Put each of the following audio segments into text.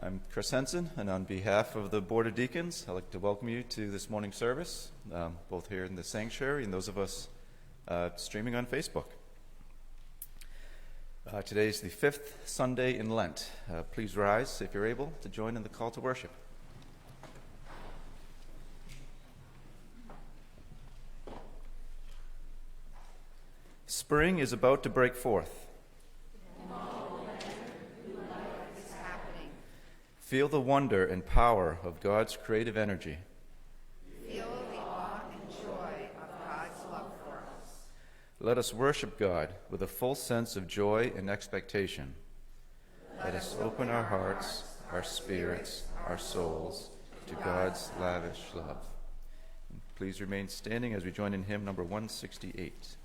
I'm Chris Henson, and on behalf of the Board of Deacons, I'd like to welcome you to this morning's service, both here in the sanctuary and those of us streaming on Facebook. Today is the fifth Sunday in Lent. Please rise, if you're able, to join in the call to worship. Spring is about to break forth. Feel the wonder and power of God's creative energy. Feel the awe and joy of God's love for us. Let us worship God with a full sense of joy and expectation. Let us open our hearts, our spirits, our souls to God's lavish love. Please remain standing as we join in hymn number 168.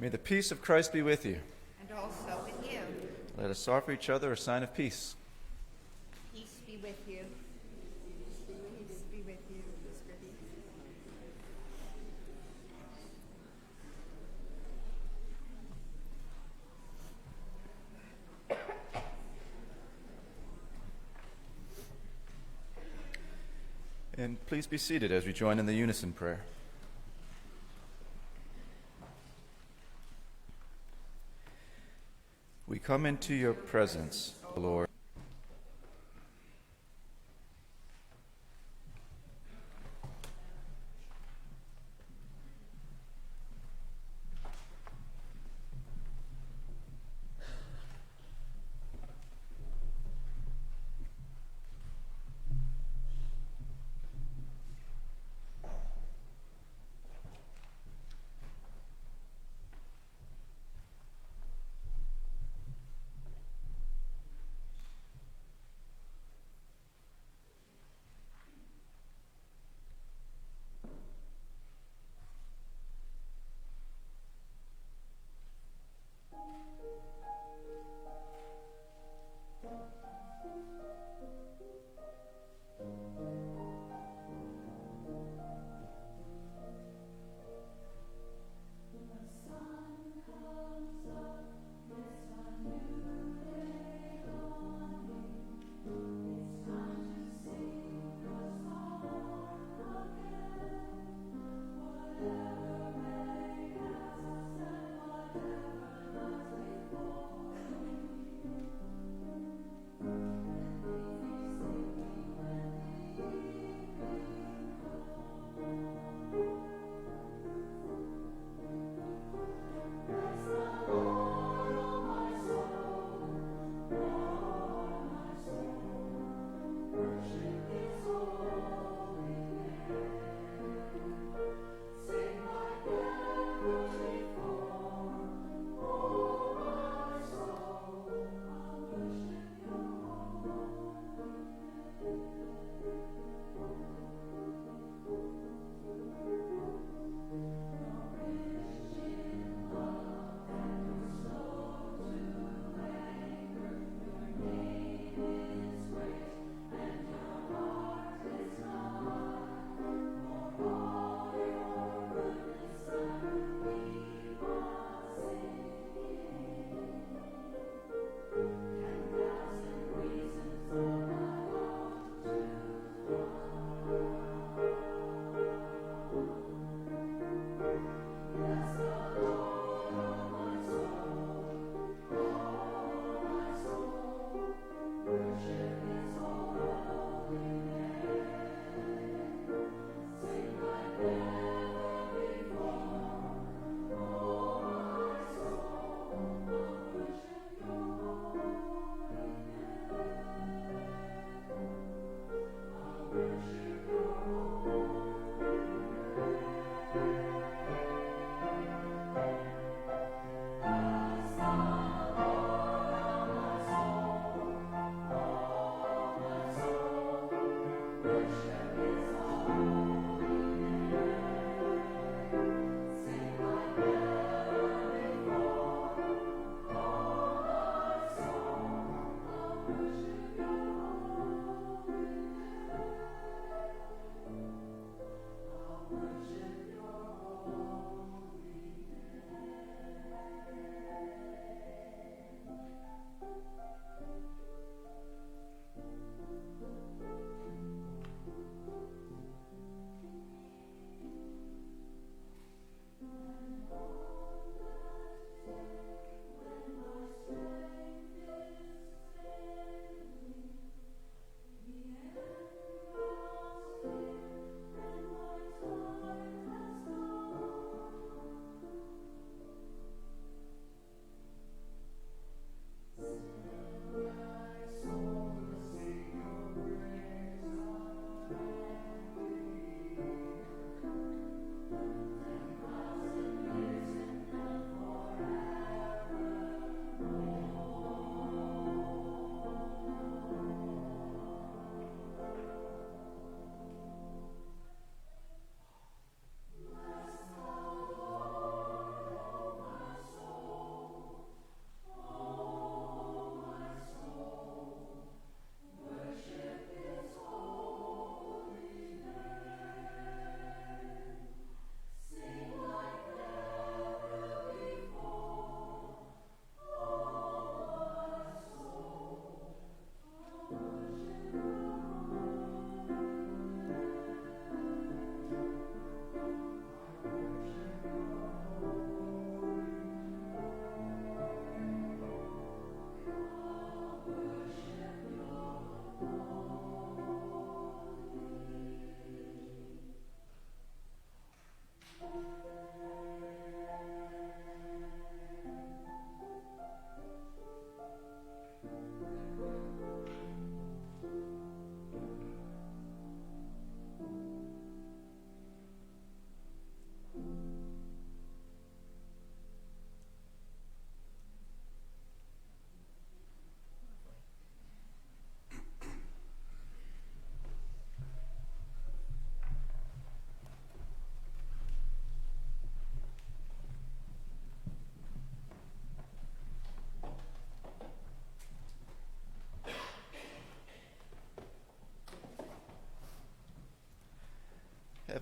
May the peace of Christ be with you. And also with you. Let us offer each other a sign of peace. Peace be with you. Peace be with you. And please be seated as we join in the unison prayer. We come into your presence, Lord.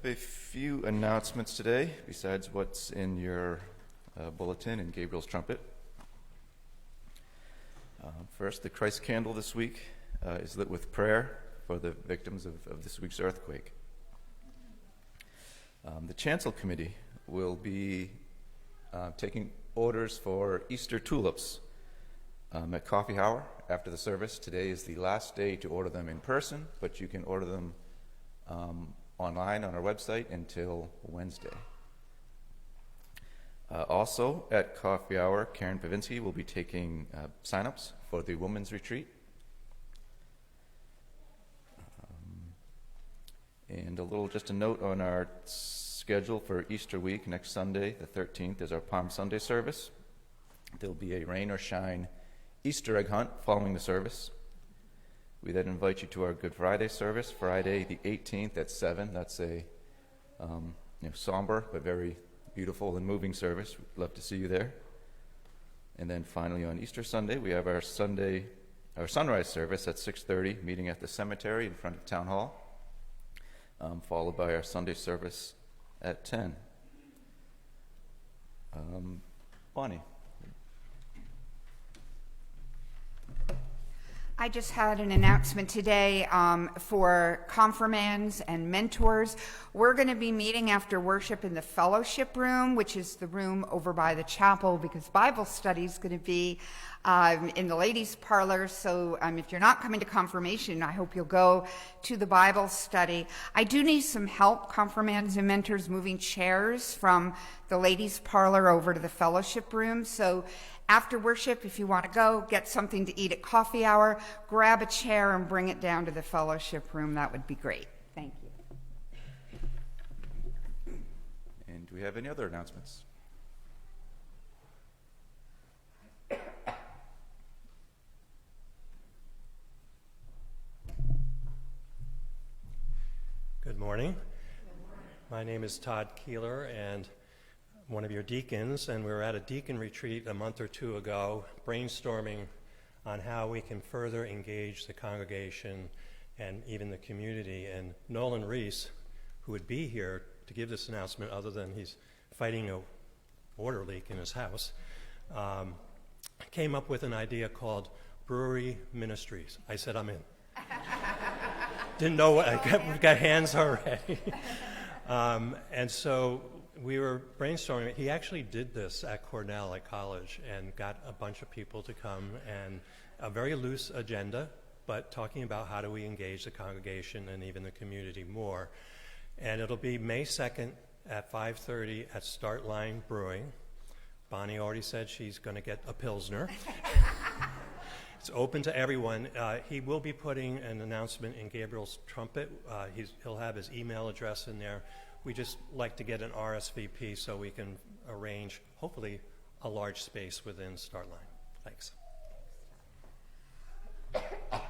have a few announcements today, besides what's in your bulletin and Gabriel's trumpet. First, the Christ candle this week is lit with prayer for the victims of this week's earthquake. The Chancel Committee will be taking orders for Easter tulips at coffee hour after the service. Today is the last day to order them in person, but you can order them online on our website until Wednesday. Also at coffee hour, Karen Pavinsky will be taking sign-ups for the Women's Retreat. And just a note on our schedule for Easter week. Next Sunday, the 13th, is our Palm Sunday service. There'll be a rain or shine Easter egg hunt following the service. We then invite you to our Good Friday service, Friday the 18th at 7. That's a somber but very beautiful and moving service. We'd love to see you there. And then finally on Easter Sunday, we have our sunrise service at 6:30, meeting at the cemetery in front of Town Hall, followed by our Sunday service at 10. Bonnie. I just had an announcement today for confirmands and mentors. We're going to be meeting after worship in the fellowship room, which is the room over by the chapel, because Bible study is going to be in the ladies' parlor. So if you're not coming to confirmation, I hope you'll go to the Bible study. I do need some help, confirmands and mentors, moving chairs from the ladies' parlor over to the fellowship room. So after worship, if you want to go get something to eat at coffee hour, grab a chair and bring it down to the fellowship room. That would be great. Thank you. And do we have any other announcements? Good morning. My name is Todd Keeler, and I'm one of your deacons, and we were at a deacon retreat a month or two ago, brainstorming on how we can further engage the congregation and even the community. And Nolan Reese, who would be here to give this announcement other than he's fighting a water leak in his house, came up with an idea called Brewery Ministries. I said, I'm in. Didn't know what, we've got hands already. And so we were brainstorming. He actually did this at Cornell at college and got a bunch of people to come, and a very loose agenda, but talking about how do we engage the congregation and even the community more. And it'll be May 2nd at 5:30 at Start Line Brewing. Bonnie already said she's going to get a Pilsner. It's open to everyone. He will be putting an announcement in Gabriel's trumpet. He'll have his email address in there. We just like to get an RSVP so we can arrange, hopefully, a large space within Start Line. Thanks. Are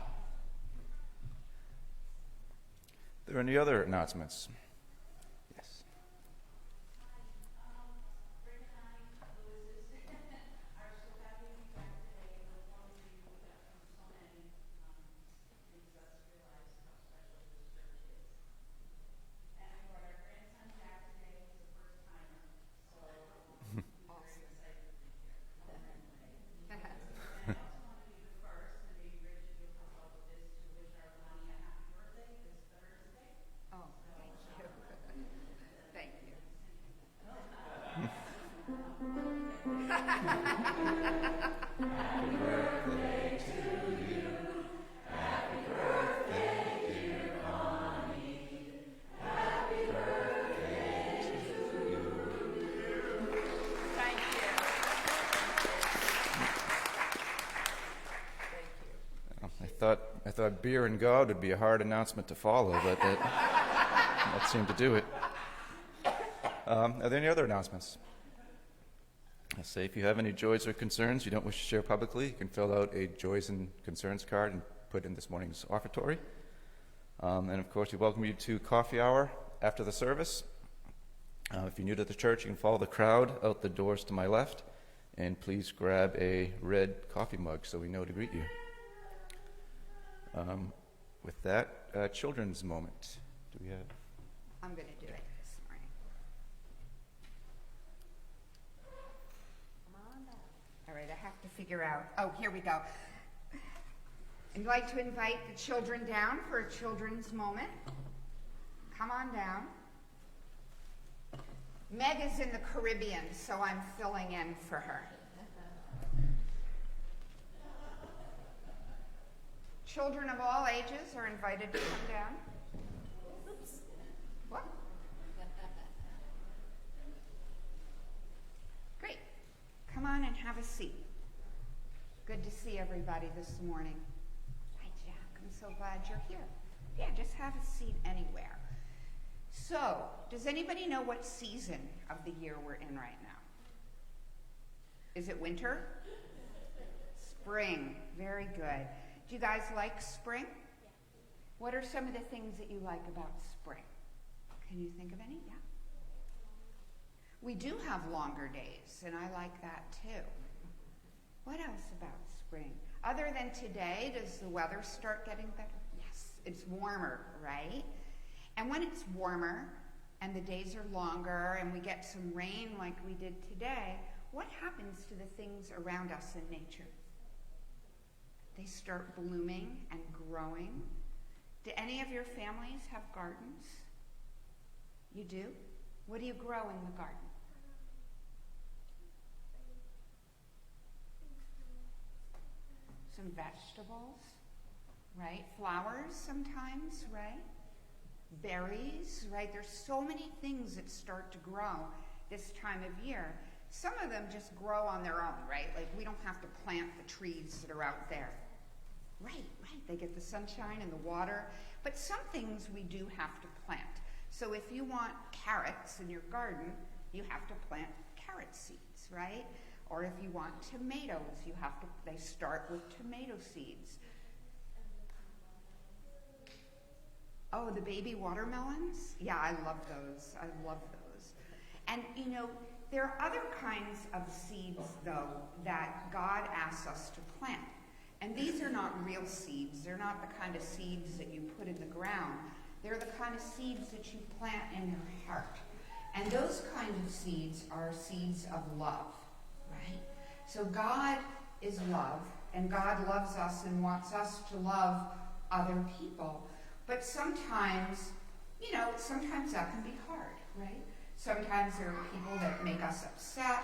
there any other announcements? Yes. I thought beer and God would be a hard announcement to follow, but that seemed to do it. Are there any other announcements? I say if you have any joys or concerns you don't wish to share publicly, you can fill out a joys and concerns card and put in this morning's offertory. And of course, we welcome you to coffee hour after the service. If you're new to the church, you can follow the crowd out the doors to my left, and please grab a red coffee mug so we know to greet you. With that, children's moment. Do we have? I'm going to do it this morning. Come on down. All right, I have to figure out. Oh, here we go. I'd like to invite the children down for a children's moment. Come on down. Meg is in the Caribbean, so I'm filling in for her. Children of all ages are invited to come down. Oops. What? Great. Come on and have a seat. Good to see everybody this morning. Hi, Jack. I'm so glad you're here. Yeah, just have a seat anywhere. So, does anybody know what season of the year we're in right now? Is it winter? Spring. Very good. Do you guys like spring? Yeah. What are some of the things that you like about spring? Can you think of any? Yeah. We do have longer days, and I like that too. What else about spring? Other than today, does the weather start getting better? Yes, it's warmer, right? And when it's warmer and the days are longer and we get some rain like we did today, what happens to the things around us in nature? They start blooming and growing. Do any of your families have gardens? You do? What do you grow in the garden? Some vegetables, right? Flowers sometimes, right? Berries, right? There's so many things that start to grow this time of year. Some of them just grow on their own, right? Like we don't have to plant the trees that are out there. Right. They get the sunshine and the water. But some things we do have to plant. So if you want carrots in your garden, you have to plant carrot seeds, right? Or if you want tomatoes, they start with tomato seeds. Oh, the baby watermelons? Yeah, I love those. And there are other kinds of seeds, though, that God asks us to plant. And these are not real seeds. They're not the kind of seeds that you put in the ground. They're the kind of seeds that you plant in your heart. And those kinds of seeds are seeds of love, right? So God is love, and God loves us and wants us to love other people. But sometimes, sometimes that can be hard, right? Sometimes there are people that make us upset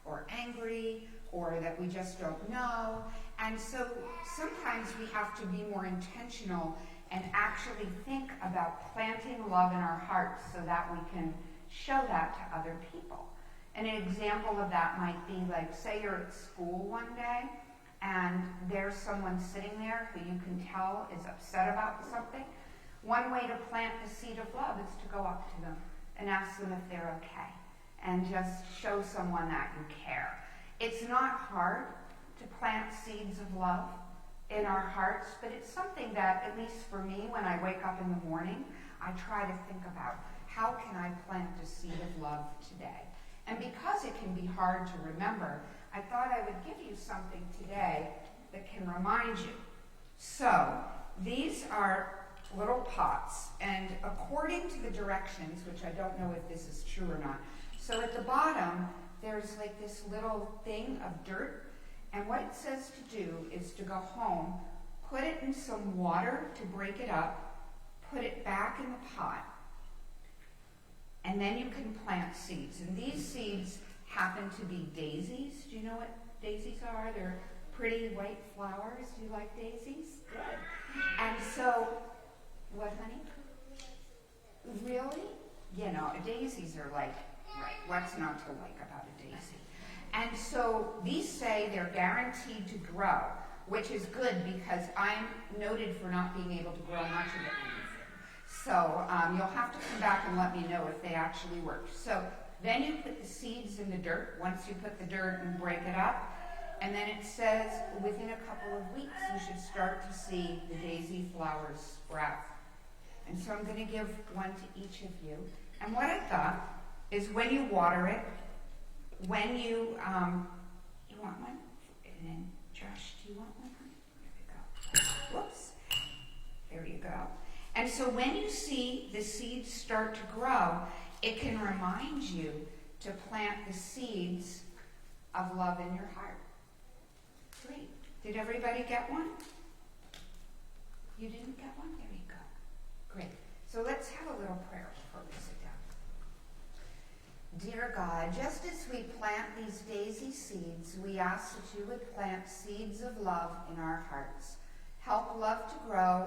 or angry or that we just don't know. And so sometimes we have to be more intentional and actually think about planting love in our hearts so that we can show that to other people. And an example of that might be like, say you're at school one day and there's someone sitting there who you can tell is upset about something. One way to plant the seed of love is to go up to them and ask them if they're okay and just show someone that you care. It's not hard to plant seeds of love in our hearts, but it's something that, at least for me, when I wake up in the morning, I try to think about, how can I plant a seed of love today? And because it can be hard to remember, I thought I would give you something today that can remind you. So, these are little pots, and according to the directions, which I don't know if this is true or not, so at the bottom, there's like this little thing of dirt, and what it says to do is to go home, put it in some water to break it up, put it back in the pot, and then you can plant seeds. And these seeds happen to be daisies. Do you know what daisies are? They're pretty white flowers. Do you like daisies? Good. And so, what, honey? Really? Daisies are like, right, what's not to like about a daisy? And so these say they're guaranteed to grow, which is good because I'm noted for not being able to grow much of anything. So you'll have to come back and let me know if they actually work. So then you put the seeds in the dirt, once you put the dirt and break it up, and then it says within a couple of weeks you should start to see the daisy flowers sprout. And so I'm going to give one to each of you. And what I thought is when you water it, when you want one? And then, Josh, do you want one? There we go. Whoops. There you go. And And so when you see the seeds start to grow, it can remind you to plant the seeds of love in your heart. Great. Did everybody get one? You didn't get one? There you go. Great. So let's have a little prayer before we sit down. Dear God, just as we plant these daisy seeds, we ask that you would plant seeds of love in our hearts. Help love to grow